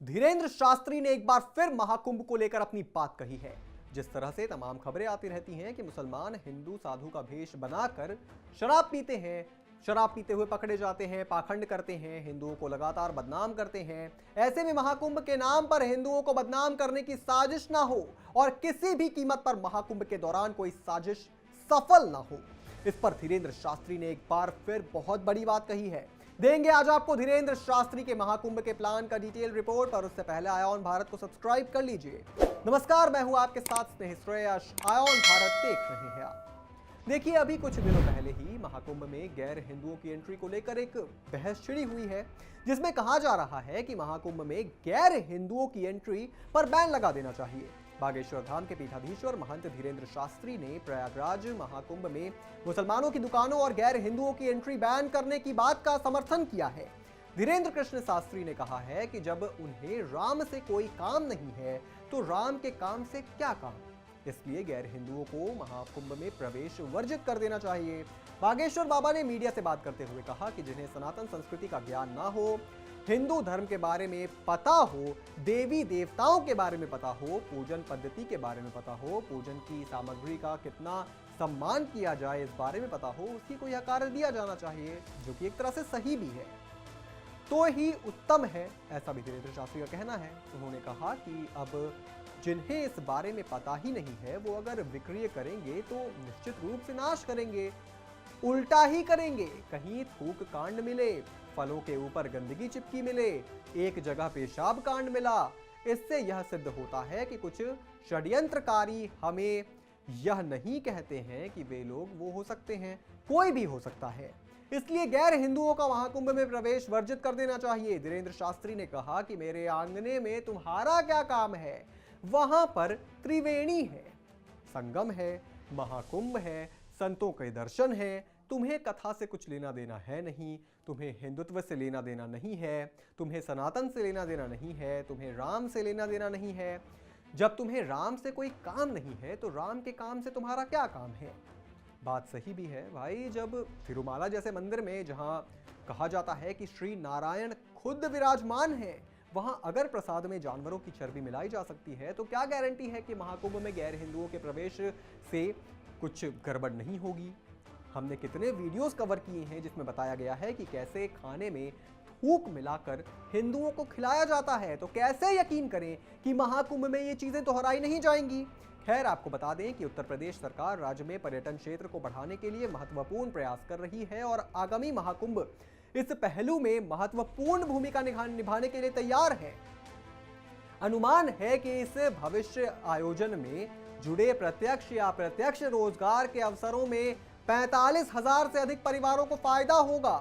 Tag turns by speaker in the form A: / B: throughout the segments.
A: धीरेंद्र शास्त्री ने एक बार फिर महाकुंभ को लेकर अपनी बात कही है। जिस तरह से तमाम खबरें आती रहती हैं कि मुसलमान हिंदू साधु का भेष बनाकर शराब पीते हैं, शराब पीते हुए पकड़े जाते हैं, पाखंड करते हैं, हिंदुओं को लगातार बदनाम करते हैं। ऐसे में महाकुंभ के नाम पर हिंदुओं को बदनाम करने की साजिश ना हो और किसी भी कीमत पर महाकुंभ के दौरान कोई साजिश सफल ना हो, इस पर धीरेंद्र शास्त्री ने एक बार फिर बहुत बड़ी बात कही है। देंगे आज आपको धीरेंद्र शास्त्री के महाकुंभ के प्लान का डिटेल रिपोर्ट, और उससे पहले आयोन भारत को सब्सक्राइब कर लीजिए। नमस्कार, मैं हूं आपके साथ स्नेह श्रेयस। आयोन भारत देख रहे हैं आप। देखिए, अभी कुछ दिनों पहले ही महाकुंभ में गैर हिंदुओं की एंट्री को लेकर एक बहस छिड़ी हुई है, जिसमें कहा जा रहा है कि महाकुंभ में गैर हिंदुओं की एंट्री पर बैन लगा देना चाहिए। बागेश्वर धाम के पीठाधीश्वर महंत धीरेंद्र शास्त्री ने प्रयागराज महाकुंभ में मुसलमानों की दुकानों और गैर हिंदुओं की एंट्री बैन करने की बात का समर्थन किया है। धीरेंद्र कृष्ण शास्त्री ने कहा है कि जब उन्हें राम से कोई काम नहीं है तो राम के काम से क्या काम, इसलिए गैर हिंदुओं को महाकुंभ में प्रवेश वर्जित कर देना चाहिए। बागेश्वर बाबा ने मीडिया से बात करते हुए कहा कि जिन्हें सनातन संस्कृति का ज्ञान ना हो, हिंदू धर्म के बारे में पता हो, देवी देवताओं के बारे में पता हो, पूजन पद्धति के बारे में पता हो, पूजन की सामग्री का कितना सम्मान किया जाए इस बारे में पता हो, उसकी को यह कार्य दिया जाना चाहिए, जो कि एक तरह से सही भी है, तो ही उत्तम है, ऐसा भी धीरेंद्र शास्त्री का कहना है। उन्होंने कहा कि अब जिन्हें इस बारे में पता ही नहीं है वो अगर विक्रय करेंगे तो निश्चित रूप से नाश करेंगे, उल्टा ही करेंगे। कहीं थूक कांड मिले, फलों के ऊपर गंदगी चिपकी मिले, एक जगह पेशाब कांड मिला, इससे यह सिद्ध होता है कि कुछ षड्यंत्रकारी हमें यह नहीं कहते हैं कि वे लोग वो हो सकते हैं, कोई भी हो सकता है। इसलिए गैर हिंदुओं का महाकुंभ में प्रवेश वर्जित कर देना चाहिए। धीरेंद्र शास्त्री ने कहा कि मेरे आंगने में तुम्हारा क्या काम है, वहां पर त्रिवेणी है, संगम है, महाकुंभ है, संतों के दर्शन है, तुम्हें कथा से कुछ लेना देना है नहीं, तुम्हें हिंदुत्व से लेना देना नहीं है, तुम्हें सनातन से लेना देना नहीं है, तुम्हें राम से लेना देना नहीं है। जब तुम्हें राम से कोई काम नहीं है तो राम के काम से तुम्हारा क्या काम है। बात सही भी है भाई। जब तिरुमाला जैसे मंदिर में जहां कहा जाता है कि श्री नारायण खुद विराजमान है, वहां अगर प्रसाद में जानवरों की चर्बी मिलाई जा सकती है तो क्या गारंटी है कि महाकुंभ में गैर हिंदुओं के प्रवेश से कुछ गड़बड़ नहीं होगी। हमने कितने वीडियोस कवर किए हैं जिसमें बताया गया है कि कैसे खाने में थूक मिलाकर हिंदुओं को खिलाया जाता है, तो कैसे यकीन करें कि महाकुंभ में ये चीजें दोहराई नहीं जाएंगी। खैर, आपको बता दें कि उत्तर प्रदेश सरकार राज्य में पर्यटन क्षेत्र को बढ़ाने के लिए महत्वपूर्ण प्रयास कर रही है और आगामी महाकुंभ इस पहलू में महत्वपूर्ण भूमिका निभाने के लिए तैयार है। अनुमान है कि इस भविष्य आयोजन में जुड़े प्रत्यक्ष या अप्रत्यक्ष रोजगार के अवसरों में 45,000 से अधिक परिवारों को फायदा होगा।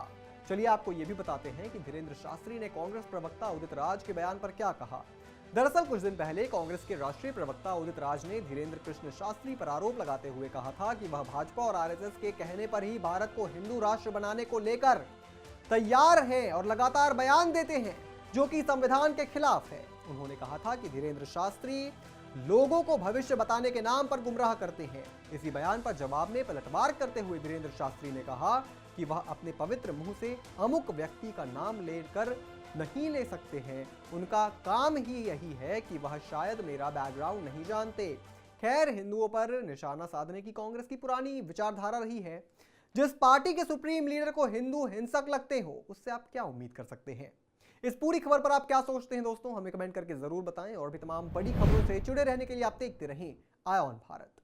A: चलिए आपको यह भी बताते हैं कि धीरेंद्र शास्त्री ने कांग्रेस प्रवक्ता उदित राज के बयान पर क्या कहा। दरअसल कुछ दिन पहले कांग्रेस के राष्ट्रीय प्रवक्ता उदित राज ने धीरेंद्र कृष्ण शास्त्री पर आरोप लगाते हुए कहा था कि वह भाजपा और आरएसएस के कहने पर ही भारत को हिंदू राष्ट्र बनाने को लेकर तैयार हैं और लगातार बयान देते हैं जो कि संविधान के खिलाफ है। उन्होंने कहा था कि धीरेंद्र शास्त्री लोगों को भविष्य बताने के नाम पर गुमराह करते हैं। इसी बयान पर जवाब में पलटवार करते हुए धीरेंद्र शास्त्री ने कहा कि वह अपने पवित्र मुंह से अमुक व्यक्ति का नाम लेकर नहीं ले सकते हैं, उनका काम ही यही है कि वह शायद मेरा बैकग्राउंड नहीं जानते। खैर, हिंदुओं पर निशाना साधने की कांग्रेस की पुरानी विचारधारा रही है। जिस पार्टी के सुप्रीम लीडर को हिंदू हिंसक लगते हो, उससे आप क्या उम्मीद कर सकते हैं। इस पूरी खबर पर आप क्या सोचते हैं दोस्तों, हमें कमेंट करके जरूर बताएं। और भी तमाम बड़ी खबरों से जुड़े रहने के लिए आप देखते रहें आयोन भारत।